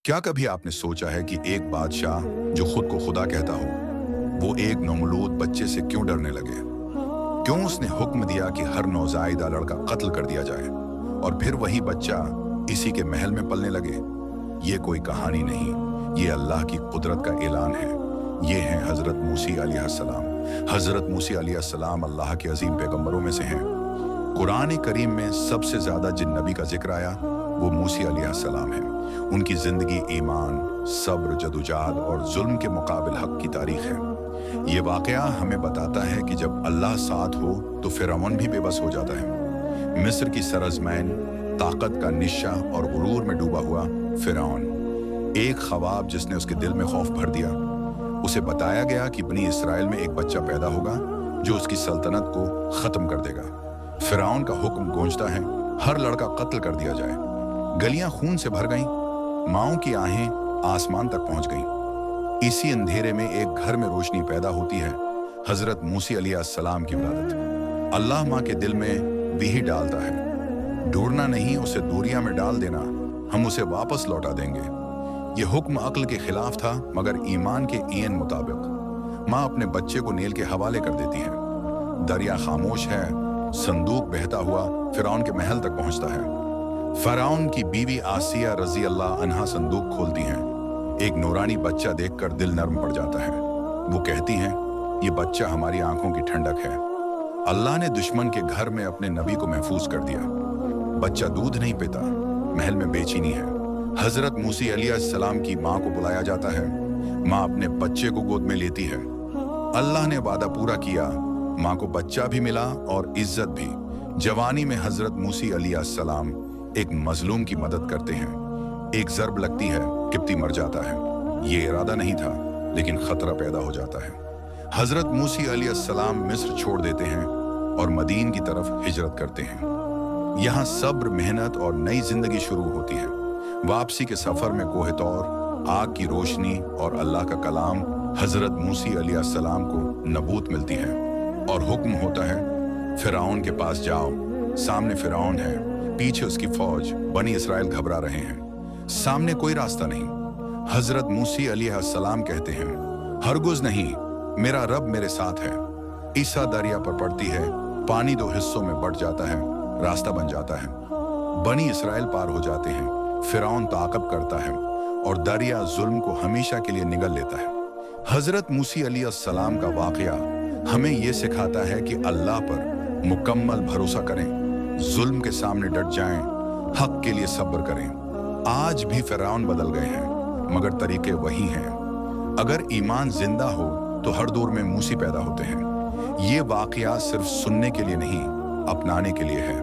क्या कभी आपने सोचा है कि एक बादशाह जो खुद को खुदा कहता हो, वो एक नौमौलूद बच्चे से क्यों डरने लगे? क्यों उसने हुक्म दिया कि हर नौजायदा लड़का कत्ल कर दिया जाए और फिर वही बच्चा इसी के महल में पलने लगे? ये कोई कहानी नहीं, ये अल्लाह की कुदरत का ऐलान है। ये हैं हजरत मूसी अलैहिस्सलाम। हजरत मूसी अलैहिस्सलाम अल्लाह के अजीम पैगंबरों में से हैं। कुरान करीम में सबसे ज्यादा जिन नबी का जिक्र आया वो मूसी अलैहिस्सलाम है। उनकी जिंदगी ईमान, सब्र, जदोजहद और जुल्म के मुकाबिल हक की तारीख है। ये वाकया हमें बताता है कि जब अल्लाह साथ हो तो फिरौन भी बेबस हो जाता है। मिस्र की सरजमैन, ताकत का निशा और गुरूर में डूबा हुआ फिरौन, एक ख्वाब जिसने उसके दिल में खौफ भर दिया। उसे बताया गया कि बनी इसराइल में एक बच्चा पैदा होगा जो उसकी सल्तनत को खत्म कर देगा। फिरौन का हुक्म गूंजता है, हर लड़का कत्ल कर दिया जाए। गलियां खून से भर गईं, माओं की आहें आसमान तक पहुंच गईं। इसी अंधेरे में एक घर में रोशनी पैदा होती है, हजरत मूसी अलैहिस्सलाम की विलादत। अल्लाह माँ के दिल में बिही डालता है, ढूंढना नहीं, उसे दूरिया में डाल देना, हम उसे वापस लौटा देंगे। ये हुक्म अक्ल के खिलाफ था, मगर ईमान के ईन मुताबिक माँ अपने बच्चे को नील के हवाले कर देती है। दरिया खामोश है, संदूक बहता हुआ फिरौन के महल तक पहुंचता है। फिरौन की बीवी आसिया रजी अल्लाह अन्हा संदूक खोलती हैं। एक नूरानी बच्चा देखकर दिल नर्म पड़ जाता है। वो कहती हैं, ये बच्चा हमारी आंखों की ठंडक है। अल्लाह ने दुश्मन के घर में अपने नबी को महफूज कर दिया। बच्चा दूध नहीं पीता, महल में बेचैनी है। हजरत मूसी अलैहिस्सलाम की माँ को बुलाया जाता है। माँ अपने बच्चे को गोद में लेती है। अल्लाह ने वादा पूरा किया, माँ को बच्चा भी मिला और इज्जत भी। जवानी में हजरत मूसी अलैहिस्सलाम एक मजलूम की मदद करते हैं। एक ज़र्ब लगती है, किप्ती मर जाता है। ये इरादा नहीं था, लेकिन खतरा पैदा हो जाता है। हजरत मूसी अलैहिस्सलाम मिस्र छोड़ देते हैं और मदीन की तरफ हिजरत करते हैं। यहाँ सब्र, मेहनत और नई जिंदगी शुरू होती है। वापसी के सफर में कोहे तौर, आग की रोशनी और अल्लाह का कलाम हजरत मूसी अलैहिस्सलाम को नबूत मिलती है और हुक्म होता है, फिरौन के पास जाओ। सामने फिरौन है, पीछे उसकी फौज, बनी इसराइल घबरा रहे हैं। सामने कोई रास्ता नहीं। हजरत मूसी अलैहिस्सलाम कहते हैं, हरगिज़ नहीं, मेरा रब मेरे साथ है। ईसा दरिया पर पड़ती है, पानी दो हिस्सों में बंट जाता है, रास्ता बन जाता है। बनी इसराइल पार हो जाते हैं। फिरौन ताक़ब करता है और दरिया जुल्म को हमेशा के लिए निगल लेता है। हजरत मूसी अलैहिस्सलाम का वाक़या हमें यह सिखाता है कि अल्लाह पर मुकम्मल भरोसा करें, जुल्म के सामने डट जाएं, हक के लिए सब्र करें। आज भी फिरौन बदल गए हैं, मगर तरीके वही हैं। अगर ईमान जिंदा हो तो हर दौर में मूसी पैदा होते हैं। ये वाक़या सिर्फ सुनने के लिए नहीं, अपनाने के लिए है।